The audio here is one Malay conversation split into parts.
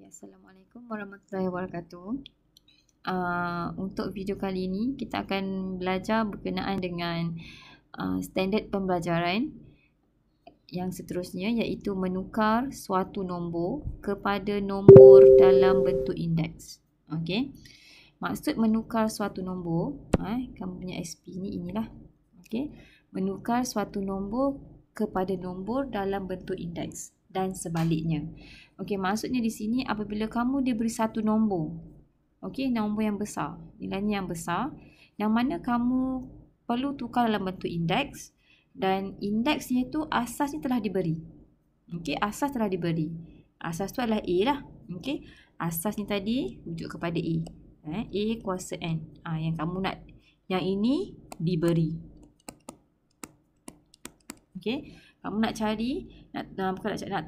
Assalamualaikum warahmatullahi wabarakatuh. Untuk video kali ini kita akan belajar berkenaan dengan standard pembelajaran yang seterusnya, iaitu menukar suatu nombor kepada nombor dalam bentuk indeks. Okey. Maksud menukar suatu nombor, kamu punya SP ni inilah. Okey. Menukar suatu nombor kepada nombor dalam bentuk indeks dan sebaliknya. Okey, maksudnya di sini apabila kamu diberi satu nombor, okey, nombor yang besar, nilainya yang besar, yang mana kamu perlu tukar dalam bentuk indeks, dan indeksnya itu asasnya telah diberi. Okey, asas telah diberi. Asas tu adalah A lah. Okey, asas ni tadi rujuk kepada A. A kuasa N. Yang kamu nak, yang ini diberi. Okey, kamu nak cari, nak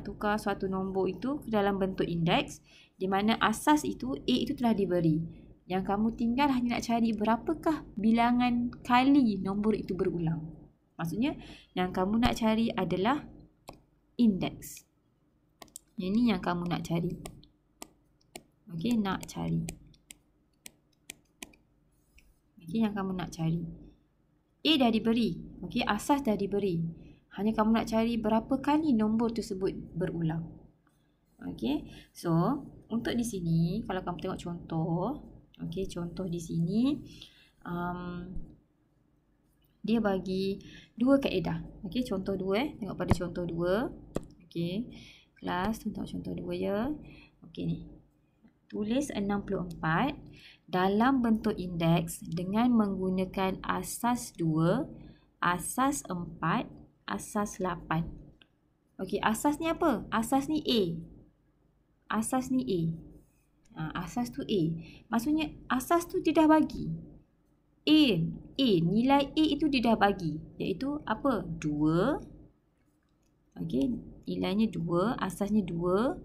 tukar suatu nombor itu ke dalam bentuk indeks, di mana asas itu A itu telah diberi. Yang kamu tinggal hanya nak cari berapakah bilangan kali nombor itu berulang. Maksudnya yang kamu nak cari adalah indeks. Ini yang kamu nak cari. Okey, nak cari. Okey, yang kamu nak cari. A dah diberi. Okey, asas dah diberi. Hanya kamu nak cari berapa kali nombor tersebut berulang. Okey. So, untuk di sini kalau kamu tengok contoh, okey, contoh di sini dia bagi dua kaedah. Okey, contoh 2 tengok pada contoh 2. Okey. Kelas tengok contoh 2 ya. Okey ni. Tulis 64 dalam bentuk indeks dengan menggunakan asas 2, asas 4, asas 8. Okey, asas ni apa? Asas ni A. Asas ni A. Asas tu A. Maksudnya asas tu dia dah bagi. Nilai A itu dia dah bagi. Iaitu apa? 2. Okey, nilainya 2, asasnya 2,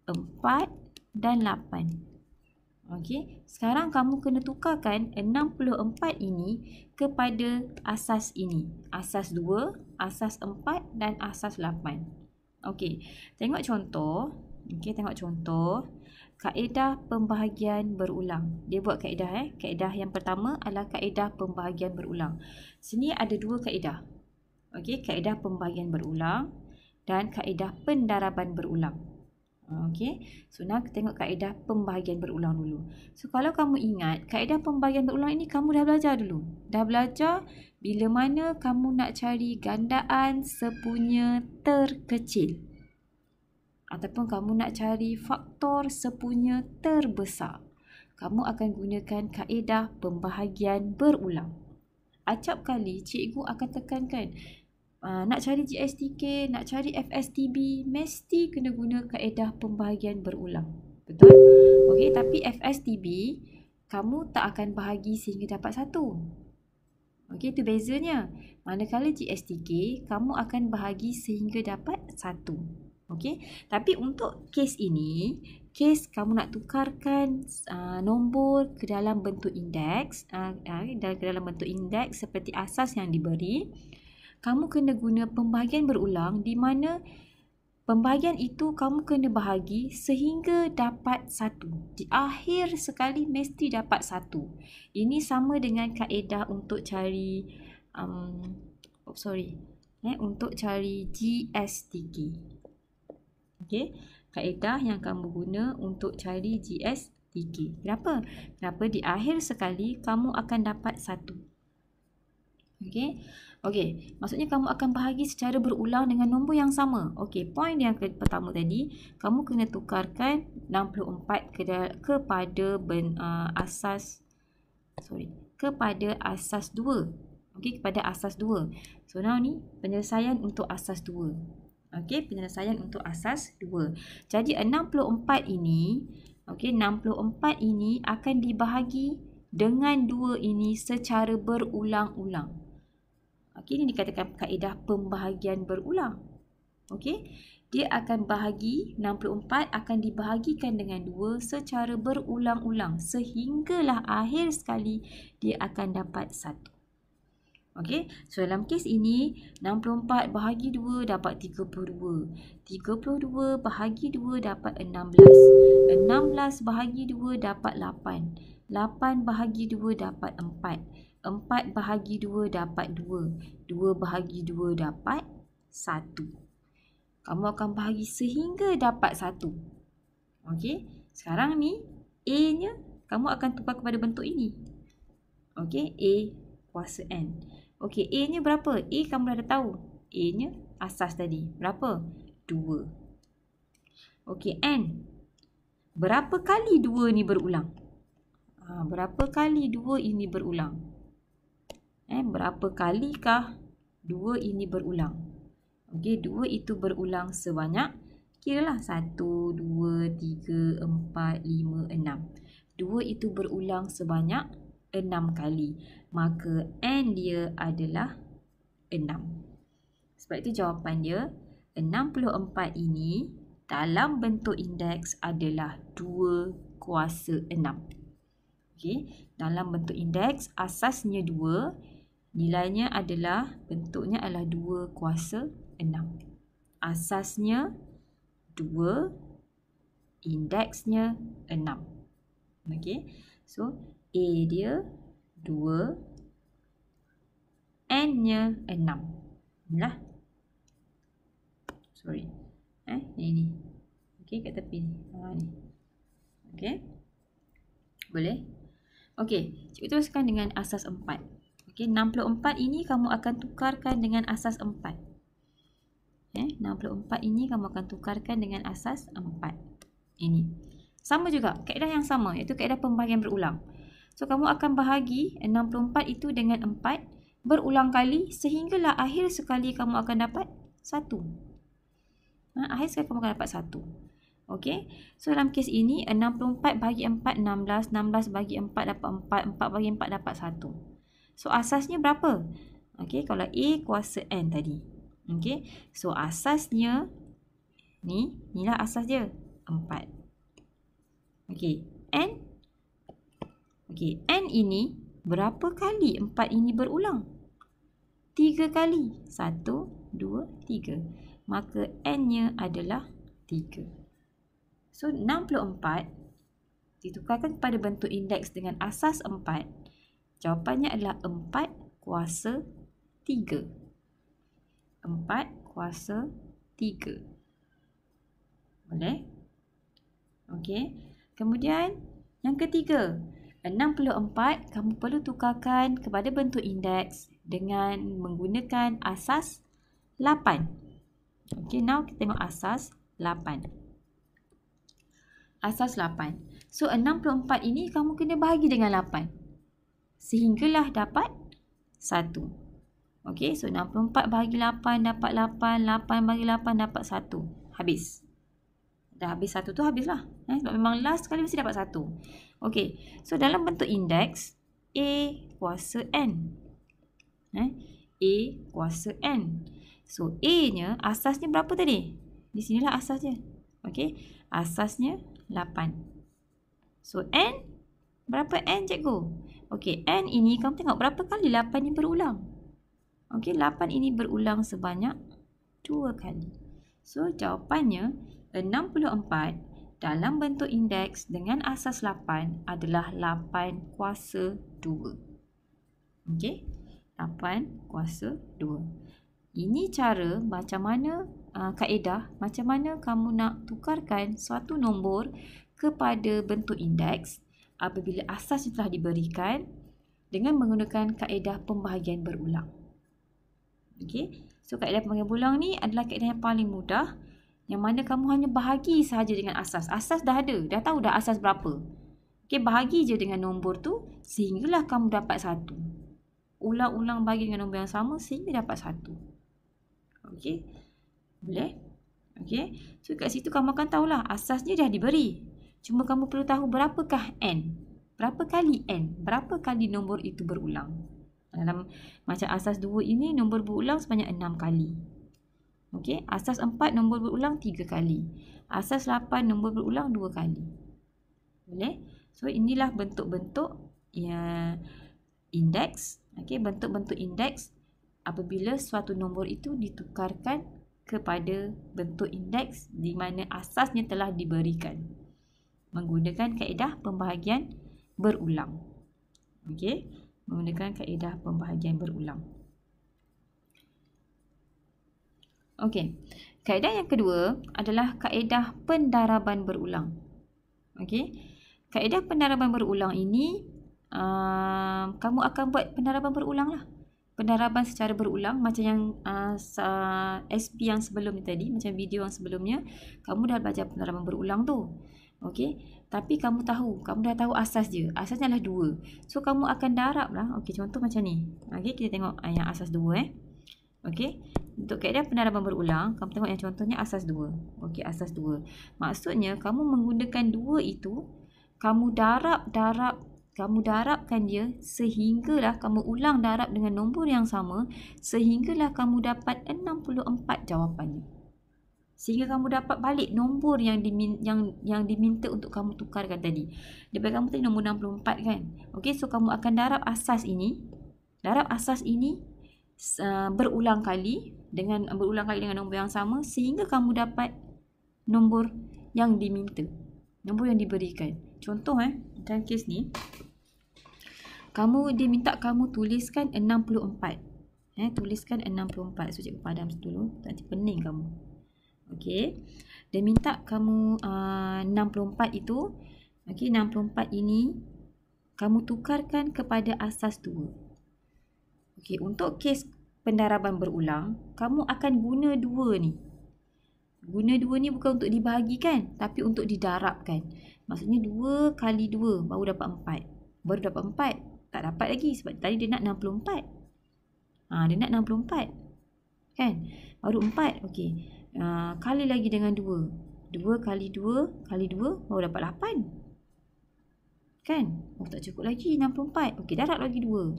4 dan 8. Okey, sekarang kamu kena tukarkan 64 ini kepada asas ini. Asas 2, asas 4 dan asas 8. Okey, tengok contoh. Okey, tengok contoh. Kaedah pembahagian berulang. Dia buat kaedah Kaedah yang pertama adalah kaedah pembahagian berulang. Sini ada dua kaedah. Okey, kaedah pembahagian berulang dan kaedah pendaraban berulang. Okey, so nak tengok kaedah pembahagian berulang dulu. So kalau kamu ingat, kaedah pembahagian berulang ini kamu dah belajar dulu. Dah belajar bila mana kamu nak cari gandaan sepunya terkecil. Ataupun kamu nak cari faktor sepunya terbesar. Kamu akan gunakan kaedah pembahagian berulang. Acap kali cikgu akan tekankan, nak cari GSTK, nak cari FSTB, mesti kena guna kaedah pembahagian berulang. Betul? Okey, tapi FSTB, kamu tak akan bahagi sehingga dapat 1. Okey, itu bezanya. Manakala GSTK, kamu akan bahagi sehingga dapat 1. Okey, tapi untuk kes ini, kes kamu nak tukarkan nombor ke dalam bentuk indeks, ke dalam bentuk indeks seperti asas yang diberi, kamu kena guna pembahagian berulang, di mana pembahagian itu kamu kena bahagi sehingga dapat 1. Di akhir sekali mesti dapat 1. Ini sama dengan kaedah untuk cari untuk cari GSTK. Okey, kaedah yang kamu guna untuk cari GSTK. Kenapa? Kenapa di akhir sekali kamu akan dapat 1. Okey, maksudnya kamu akan bahagi secara berulang dengan nombor yang sama. Okey, poin yang pertama tadi, kamu kena tukarkan 64 kepada asas 2. Okey, kepada asas 2. So now ni penyelesaian untuk asas 2. Okey, penyelesaian untuk asas 2. Jadi 64 ini, okey, 64 ini akan dibahagi dengan 2 ini secara berulang-ulang. Okey, ini dikatakan kaedah pembahagian berulang. Okey, dia akan bahagi 64 akan dibahagikan dengan 2 secara berulang-ulang sehinggalah akhir sekali dia akan dapat 1. Okey, so dalam kes ini 64 bahagi 2 dapat 32. 32 bahagi 2 dapat 16. 16 bahagi 2 dapat 8. 8 bahagi 2 dapat 4. 4 bahagi 2 dapat 2. 2 bahagi 2 dapat 1. Kamu akan bahagi sehingga dapat 1. Okey, sekarang ni A-nya kamu akan tukar kepada bentuk ini. Okey, A kuasa N. Okey, A-nya berapa? A kamu dah tahu. A-nya asas tadi. Berapa? 2. Okey, N. Berapa kali 2 ni berulang? Berapa kali 2 ini berulang? Berapa kalikah 2 ini berulang? Okey, 2 itu berulang sebanyak, kiralah 1, 2, 3, 4, 5, 6. 2 itu berulang sebanyak 6 kali. Maka N dia adalah 6. Sebab itu jawapan dia 64 ini dalam bentuk indeks adalah 2 kuasa 6. Okey, dalam bentuk indeks asasnya 2, nilainya adalah bentuknya adalah 2 kuasa 6. Asasnya 2, indeksnya 6. Okey, so A dia 2, N-nya 6. Lah. Sorry. Ini. Okey, kat tepi ni. Ni. Okey. Boleh? Okey, cikgu teruskan dengan asas 4. Okey, 64 ini kamu akan tukarkan dengan asas 4. 64 ini kamu akan tukarkan dengan asas 4. Ini. Sama juga, kaedah yang sama, iaitu kaedah pembahagian berulang. So, kamu akan bahagi 64 itu dengan 4 berulang kali sehinggalah akhir sekali kamu akan dapat 1. Akhir sekali kamu akan dapat 1. Okey. So, dalam kes ini 64 bagi 4, 16. 16 bagi 4 dapat 4. 4 bagi 4 dapat 1. So, asasnya berapa? Okey, kalau A kuasa N tadi. Okey. So, asasnya inilah asas dia, 4. Okey, N. Okey, N ini berapa kali 4 ini berulang? 3 kali. 1, 2, 3. Maka N-nya adalah 3. So, 64 ditukarkan kepada bentuk indeks dengan asas 4. Jawapannya adalah 4 kuasa 3. 4 kuasa 3. Boleh? Okey. Kemudian, yang ketiga. 64 kamu perlu tukarkan kepada bentuk indeks dengan menggunakan asas 8. Okey, now kita tengok asas 8. Asas 8. So, 64 ini kamu kena bahagi dengan 8. Sehinggalah dapat 1. Okey, so 64 bahagi 8 dapat 8. 8 bagi 8 dapat 1. Habis. Dah habis 1 tu habislah. Sebab memang last sekali mesti dapat 1. Okey, so dalam bentuk indeks A kuasa N. A kuasa N. So, A-nya asasnya berapa tadi? Di sinilah asasnya. Okey, asasnya 8. So, N berapa N, cikgu? Okey, N ini kamu tengok berapa kali 8 ni berulang. Okey, 8 ini berulang sebanyak 2 kali. So, jawapannya 64 dalam bentuk indeks dengan asas 8 adalah 8 kuasa 2. Okey, 8 kuasa 2. Ini cara macam mana kaedah, macam mana kamu nak tukarkan suatu nombor kepada bentuk indeks apabila asasnya telah diberikan dengan menggunakan kaedah pembahagian berulang. Okey, so kaedah pembahagian berulang ni adalah kaedah yang paling mudah, yang mana kamu hanya bahagi sahaja dengan asas. Asas dah ada, dah tahu dah asas berapa. Okey, bahagi je dengan nombor tu sehinggalah kamu dapat 1. Ulang-ulang bahagi dengan nombor yang sama sehingga dapat 1. Okey, boleh? Okey, so kat situ kamu akan tahulah asasnya dah diberi. Cuma kamu perlu tahu berapakah N. Berapa kali N? Berapa kali nombor itu berulang? Dalam macam asas 2 ini nombor berulang sebanyak 6 kali. Okey, asas 4 nombor berulang 3 kali. Asas 8 nombor berulang 2 kali. Boleh? So, inilah bentuk-bentuk indeks Okey, bentuk-bentuk indeks apabila suatu nombor itu ditukarkan kepada bentuk indeks di mana asasnya telah diberikan menggunakan kaedah pembahagian berulang. Okey, menggunakan kaedah pembahagian berulang. Okey, kaedah yang kedua adalah kaedah pendaraban berulang. Okey, kaedah pendaraban berulang ini kamu akan buat pendaraban berulang lah. Pendaraban secara berulang macam yang SP yang sebelum ni tadi, macam video yang sebelumnya, kamu dah belajar pendaraban berulang tu. Okey, tapi kamu dah tahu asas dia. Asasnya adalah 2. So kamu akan darab lah. Okey, contoh macam ni. Okey, kita tengok yang asas 2 Okey, untuk kaedah pendaraban berulang, kamu tengok yang contohnya asas 2. Okey, asas 2. Maksudnya kamu menggunakan 2 itu, kamu darabkan dia sehinggalah kamu ulang darab dengan nombor yang sama sehinggalah kamu dapat 64 jawapannya. Sehingga kamu dapat balik nombor yang diminta untuk kamu tukarkan tadi. Daripada kamu tadi nombor 64 kan. Okey, so kamu akan darab asas ini. Berulang kali dengan nombor yang sama sehingga kamu dapat nombor yang diminta. Nombor yang diberikan. Contoh dalam kes ni, dia minta kamu tuliskan 64. Tuliskan 64. So cikgu padam dulu, nanti pening kamu. Okey. Dia minta kamu 64 itu. Okey, 64 ini kamu tukarkan kepada asas 2. Okey, untuk kes pendaraban berulang, kamu akan guna 2 ni. Guna 2 ni bukan untuk dibahagikan, tapi untuk didarabkan. Maksudnya 2 kali 2 baru dapat 4. Baru dapat 4. Tak dapat lagi sebab tadi dia nak 64. Dia nak 64. Kan? Baru 4. Okey. Kali lagi dengan 2. 2 kali 2 kali 2 baru dapat 8. Kan? Tak cukup lagi 64. Okey, darab lagi 2.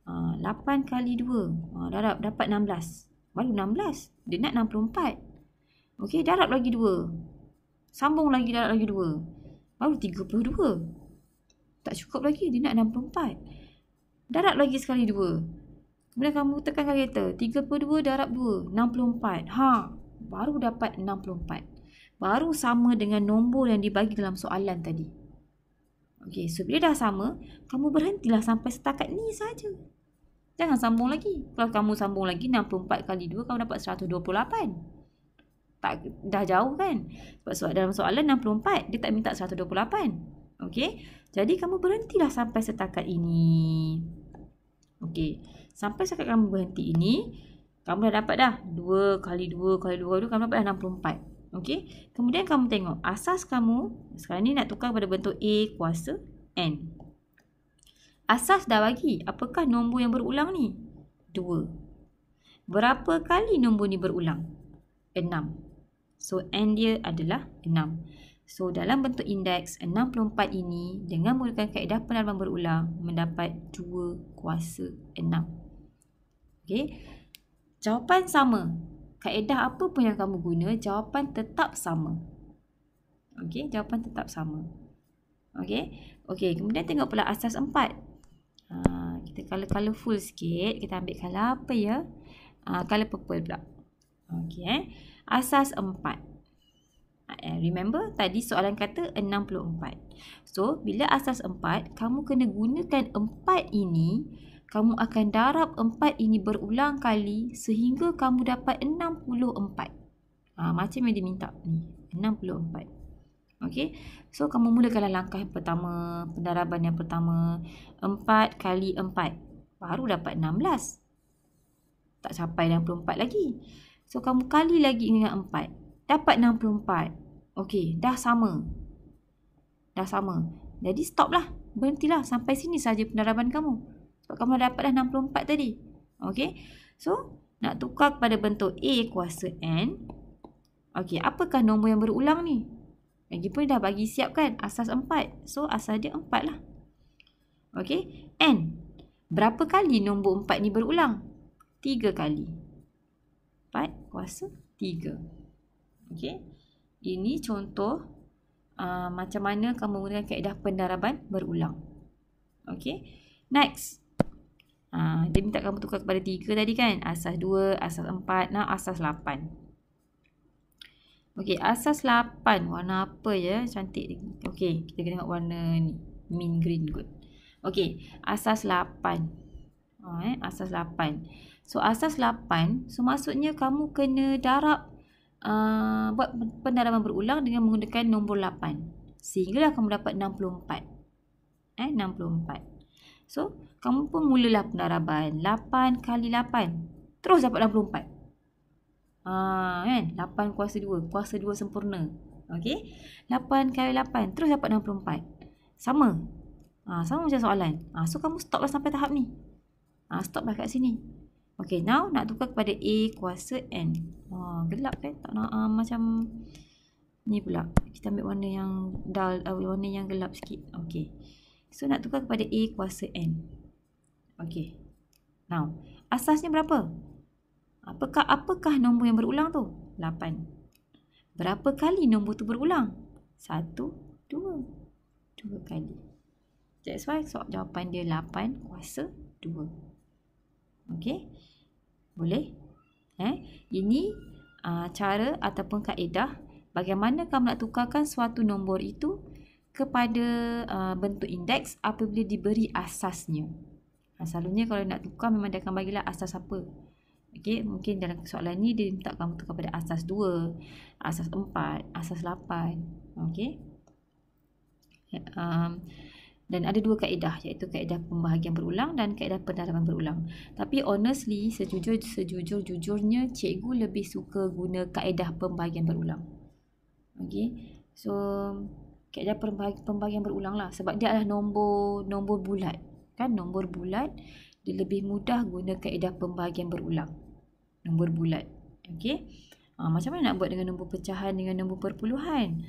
8 kali 2. Darab dapat 16. Baru 16. Dia nak 64. Okey, darab lagi 2. Sambung lagi, darab lagi 2. Baru 32. Tak cukup lagi, dia nak 64. Darab lagi sekali 2. Kemudian kamu tekan kalkulator. 32 darab 2. 64. Baru dapat 64. Baru sama dengan nombor yang dibagi dalam soalan tadi. Okey, so bila dah sama, kamu berhentilah sampai setakat ni saja. Jangan sambung lagi. Kalau kamu sambung lagi 64 kali 2, kamu dapat 128. Dah jauh kan? Sebab dalam soalan 64, dia tak minta 128. Okey. Jadi kamu berhentilah sampai setakat ini. Okey. Sampai setakat kamu berhenti ini, kamu dah dapat dah 2 kali 2 kali 2 tu kamu dapat dah 64. Okey. Kemudian kamu tengok asas kamu sekarang ni nak tukar pada bentuk A kuasa N. Asas dah bagi. Apakah nombor yang berulang ni? 2. Berapa kali nombor ni berulang? 6. So, N dia adalah 6. So, dalam bentuk indeks 64 ini, dengan menggunakan kaedah pendaraban berulang, mendapat 2 kuasa 6. Okey. Jawapan sama. Kaedah apa pun yang kamu guna, jawapan tetap sama. Okey, jawapan tetap sama. Okey. Okey, kemudian tengok pula asas 4. Kita colourful sikit. Kita ambil colour apa ya? Colour purple pula. Okey. Asas 4. Remember tadi soalan kata 64. So, bila asas 4, kamu kena gunakan 4 ini. Kamu akan darab 4 ini berulang kali sehingga kamu dapat 64. Macam yang diminta ni. 64. Okey. So, kamu mulakanlah langkah yang pertama. Pendaraban yang pertama. 4 kali 4. Baru dapat 16. Tak sampai 64 lagi. So, kamu kali lagi dengan 4. Dapat 64. Okey. Dah sama. Jadi, stop lah. Berhentilah. Sampai sini saja pendaraban kamu. Sebab kamu dah dapat dah 64 tadi. Okey. So, nak tukar kepada bentuk A kuasa N. Okey. Apakah nombor yang berulang ni? Lagipun dah bagi siap kan asas 4. So, asas dia 4 lah. Okey. N. Berapa kali nombor 4 ni berulang? 3 kali. 4 kuasa 3. Okey. Ini contoh macam mana kamu menggunakan kaedah pendaraban berulang. Okey. Next. Dia minta kamu tukar kepada 3 tadi kan. Asas 2, asas 4, asas 8. Okey, asas 8. Warna apa je? Cantik lagi. Okey, kita kena tengok warna ni. Mint green kot. Okey, asas 8. Asas 8. So, asas 8. So, maksudnya kamu kena darab buat pendaraban berulang dengan menggunakan nombor 8. Sehinggalah kamu dapat 64. 64. So, kamu pun mulalah pendaraban. 8 kali 8. Terus dapat 64. Kan? 8 kuasa 2. Kuasa 2 sempurna. Okey? 8 kali 8. Terus dapat 64. Sama. Sama macam soalan. So, kamu stoplah sampai tahap ni. Stoplah kat sini. Okey, now nak tukar kepada A kuasa N. Gelap kan? Tak nak macam ni pula. Kita ambil warna yang dull, warna yang gelap sikit. Okey. So, nak tukar kepada A kuasa N. Okey. Now, asasnya berapa? Apakah nombor yang berulang tu? 8. Berapa kali nombor tu berulang? 1, 2. 2 kali. That's why jawapan dia 8 kuasa 2. Okey? Boleh? Ini cara ataupun kaedah bagaimana kamu nak tukarkan suatu nombor itu kepada bentuk indeks apabila diberi asasnya. Selalunya kalau nak tukar memang dia akan bagilah asas apa. Okey, mungkin dalam soalan ni dia minta kamu tukar pada asas 2, asas 4, asas 8. Okey. Dan ada 2 kaedah, iaitu kaedah pembahagian berulang dan kaedah pendalaman berulang. Tapi honestly, sejujurnya cikgu lebih suka guna kaedah pembahagian berulang. Okey. So, kaedah pembahagian berulang lah, sebab dia adalah nombor bulat. Kan, nombor bulat dia lebih mudah guna kaedah pembahagian berulang. Nombor bulat. Okey. Macam mana nak buat dengan nombor pecahan dengan nombor perpuluhan?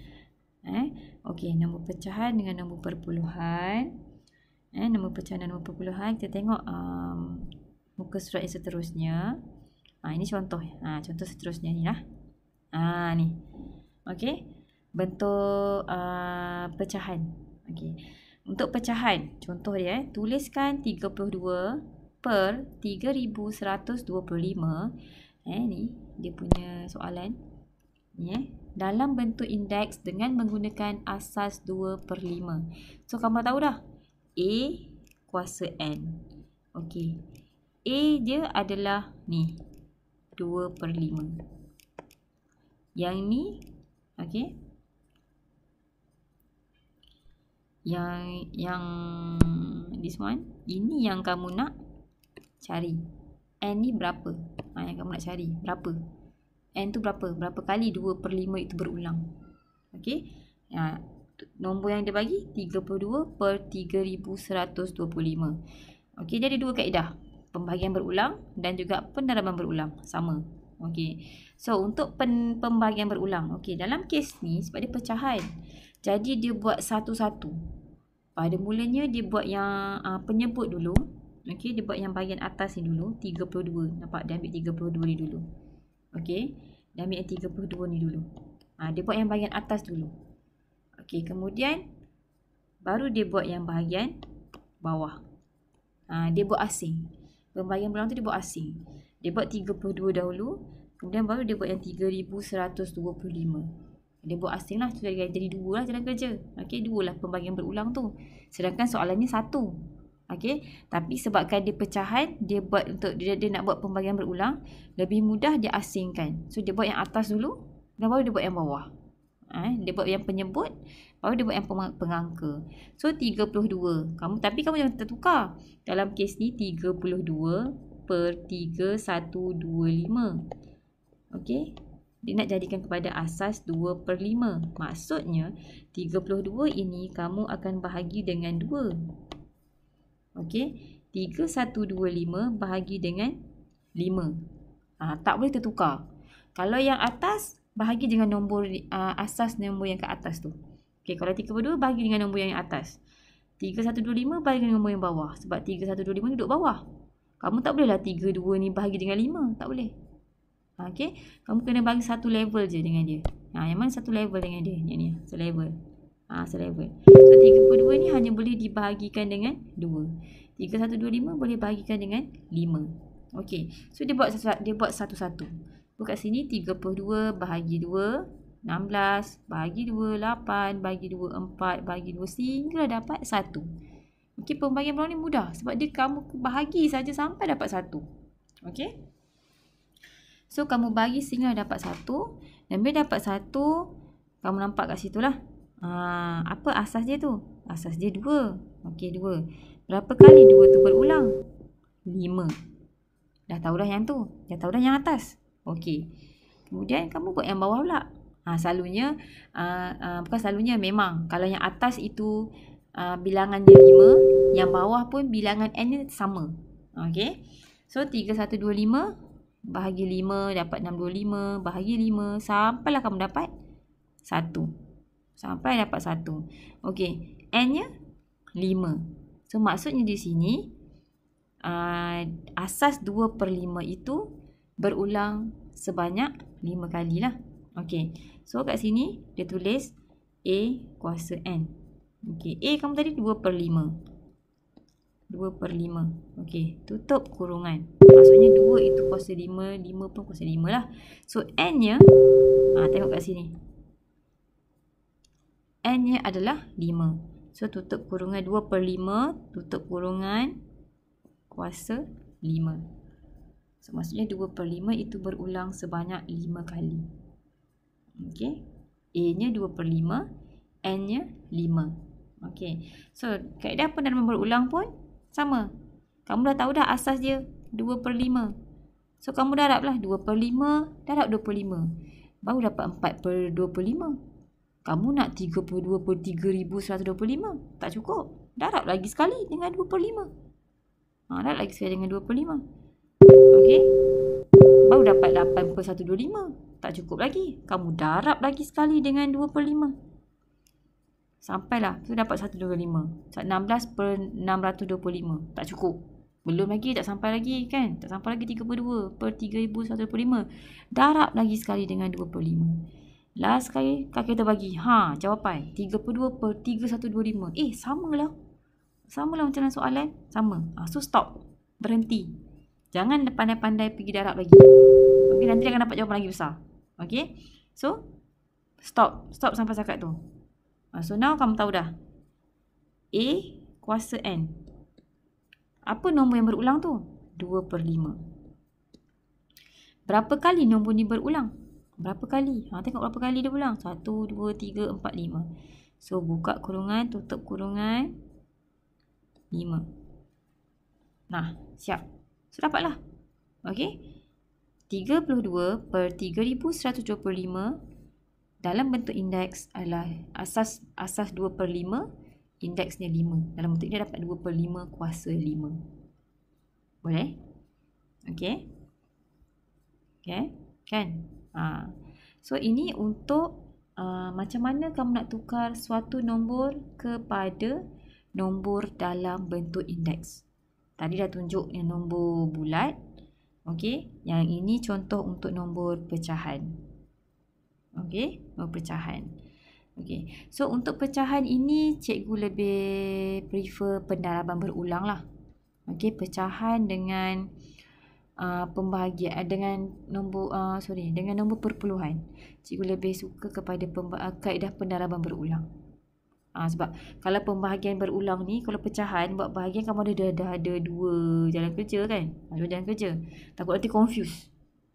Okey, nombor pecahan dengan nombor perpuluhan. Nombor pecahan dan nombor perpuluhan. Kita tengok muka surat yang seterusnya. Ini contoh. Contoh seterusnya ni lah. Ni. Okey. Bentuk pecahan. Okey. Untuk pecahan, contoh dia, tuliskan 32 per 3125. Ni dia punya soalan. Ni dalam bentuk indeks dengan menggunakan asas 2/5. So, kamu tahu dah. A kuasa N. Okey. A dia adalah ni. 2/5. Yang ni, okey. Yang this one, ini yang kamu nak cari. N ni berapa? Yang kamu nak cari. Berapa? N tu berapa? Berapa kali 2/5 itu berulang? Okey. Nombor yang dia bagi 32 per 3125. Okey, jadi 2 kaedah. Pembahagian berulang dan juga pendalaman berulang. Sama. Okey. So, untuk pembahagian berulang. Okey, dalam kes ni sebab dia pecahan. Jadi dia buat satu-satu. Pada mulanya dia buat yang penyebut dulu. Okey, dia buat yang bahagian atas ni dulu, 32. Nampak, dia ambil 32 ni dulu. Okey, dia ambil yang 32 ni dulu. Dia buat yang bahagian atas dulu. Okey, kemudian baru dia buat yang bahagian bawah. Dia buat asing. Pembahagian berulang tu dia buat asing. Dia buat 32 dahulu, kemudian baru dia buat yang 3125. Dia buat asing lah. Jadi 2 lah jalan kerja. Okey, 2 lah pembahagian berulang tu. Sedangkan soalannya 1. Okey, tapi sebabkan dia pecahan, dia buat untuk dia nak buat pembahagian berulang, lebih mudah dia asingkan. So, dia buat yang atas dulu, dan baru dia buat yang bawah. Dia buat yang penyebut, baru dia buat yang pengangka. So, 32. Tapi kamu jangan tertukar. Dalam kes ni, 32 per 3125. Okey. Dia nak jadikan kepada asas 2/5. Maksudnya, 32 ini kamu akan bahagi dengan 2. Okey. 3125 bahagi dengan 5. Tak boleh tertukar. Kalau yang atas, bahagi dengan nombor asas nombor yang ke atas tu. Okey, kalau 32 bahagi dengan nombor yang atas. 3125 bahagi dengan nombor yang bawah. Sebab 3125 duduk bawah. Kamu tak bolehlah 32 ni bahagi dengan 5. Tak boleh. Okey, kamu kena bagi satu level je dengan dia. Yang mana satu level dengan dia? Ni, selevel. Selevel. So, 32 ni hanya boleh dibahagikan dengan 2. 3125 boleh bahagikan dengan 5. Okey. So dia buat satu-satu. So kat sini 32 bahagi 2, 16 bahagi 2, 8 bahagi 2, 4 bahagi 2 sehingga dapat 1. Okey, pembahagian peluang ni mudah sebab dia kamu bahagi saja sampai dapat 1. Okey. So kamu bagi sehingga dapat 1 dan bila dapat 1 kamu nampak kat situ lah. Apa asas dia tu? Asas dia 2. Okey, 2. Berapa kali 2 tu berulang? 5. Dah tahu dah yang tu. Dah tahu dah yang atas. Okey. Kemudian kamu buat yang bawah pula. Selalunya, bukan selalunya, memang kalau yang atas itu bilangannya 5, yang bawah pun bilangan N nya sama. Okey. So 3125 bahagi 5 dapat 625 bahagi 5 sampailah kamu dapat 1. Sampai dapat 1. Okey. N nya 5. So maksudnya di sini asas 2/5 itu berulang sebanyak 5 kali lah. Okey. So kat sini dia tulis A kuasa N. Okey. A kamu tadi 2/5. 2/5. Okey. Tutup kurungan. Maksudnya 2 itu kuasa 5. 5 pun kuasa 5 lah. So N nya, tengok kat sini. N nya adalah 5. So tutup kurungan 2/5. Tutup kurungan kuasa 5. So maksudnya 2/5 itu berulang sebanyak 5 kali. Okey. A nya 2/5. N nya 5. Okey. So kaedah pendalaman berulang pun sama. Kamu dah tahu dah asas dia 2/5. So kamu darab lah 2/5 darab 25. Baru dapat 4/25. Kamu nak 32/3125. Tak cukup. Darab lagi sekali dengan 2/5. Darab lagi sekali dengan 2/5. Okey. Baru dapat 8/125. Tak cukup lagi. Kamu darab lagi sekali dengan 2/5. Sampailah. So dapat 125. 16/625. Tak cukup. Belum lagi. Tak sampai lagi kan. Tak sampai lagi 32/3125. Darab lagi sekali dengan 2/5. Last sekali kita bagi. Jawapan 32/3125. Samalah. Samalah macam dalam soalan. Sama. So stop. Berhenti. Jangan pandai-pandai pergi darab lagi. Okey, nanti dia akan dapat jawapan lagi besar. Okey. So stop. Stop sampai setakat tu. So now kamu tahu dah. A kuasa N. Apa nombor yang berulang tu? 2/5. Berapa kali nombor ni berulang? Berapa kali? Tengok berapa kali dia berulang. 1, 2, 3, 4, 5. So buka kurungan, tutup kurungan. 5. Nah, siap. So dapatlah. Okey. 32/3125 dalam bentuk indeks adalah asas 2/5, indeksnya 5. Dalam bentuk ini dapat 2/5 kuasa 5. Boleh? Okey. Okey, kan? So ini untuk macam mana kamu nak tukar suatu nombor kepada nombor dalam bentuk indeks. Tadi dah tunjuk yang nombor bulat. Okey, yang ini contoh untuk nombor pecahan. Okey, nombor pecahan. Okey. So untuk pecahan ini cikgu lebih prefer pendaraban berulang lah. Okey, pecahan dengan pembahagian dengan nombor dengan nombor perpuluhan. Cikgu lebih suka kepada kaedah pendaraban berulang. Sebab kalau pembahagian berulang ni, kalau pecahan buat bahagian kamu dah ada 2 jalan kerja kan? 2 jalan kerja. Takut nanti confuse.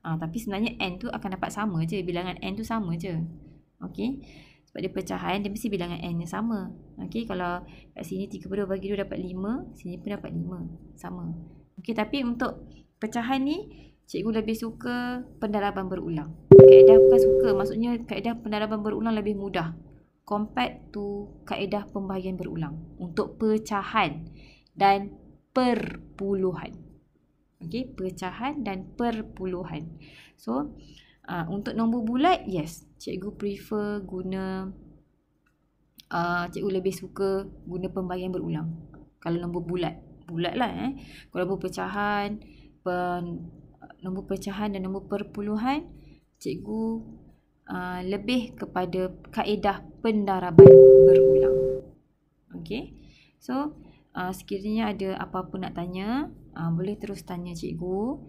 Tapi sebenarnya N tu akan dapat sama je. Bilangan N tu sama je. Okey. Sebab dia pecahan, dia mesti bilangan N nya sama. Okey, kalau kat sini 32 bagi 2 dapat 5, sini pun dapat 5. Sama. Okey, tapi untuk pecahan ni, cikgu lebih suka pendaraban berulang. Kaedah bukan suka, maksudnya kaedah pendaraban berulang lebih mudah compared to kaedah pembahagian berulang untuk pecahan dan perpuluhan. Okey, pecahan dan perpuluhan. So, untuk nombor bulat, yes, cikgu prefer guna cikgu lebih suka guna pembahagian berulang. Kalau nombor bulat lah Kalau nombor pecahan, nombor pecahan dan nombor perpuluhan, cikgu lebih kepada kaedah pendaraban berulang. Okey. So sekiranya ada apa-apa nak tanya, boleh terus tanya cikgu.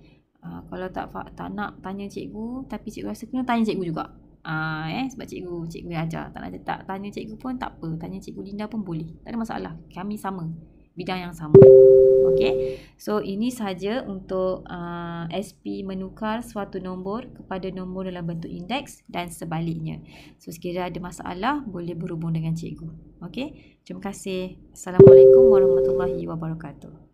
Kalau tak nak tanya cikgu tapi cikgu rasa kena, tanya cikgu juga. Sebab cikgu ajar. Tak tanya cikgu pun tak apa. Tanya cikgu Linda pun boleh. Tak ada masalah. Kami sama. Bidang yang sama. Okey. So ini sahaja untuk SP menukar suatu nombor kepada nombor dalam bentuk indeks dan sebaliknya. So sekiranya ada masalah boleh berhubung dengan cikgu. Okey. Terima kasih. Assalamualaikum warahmatullahi wabarakatuh.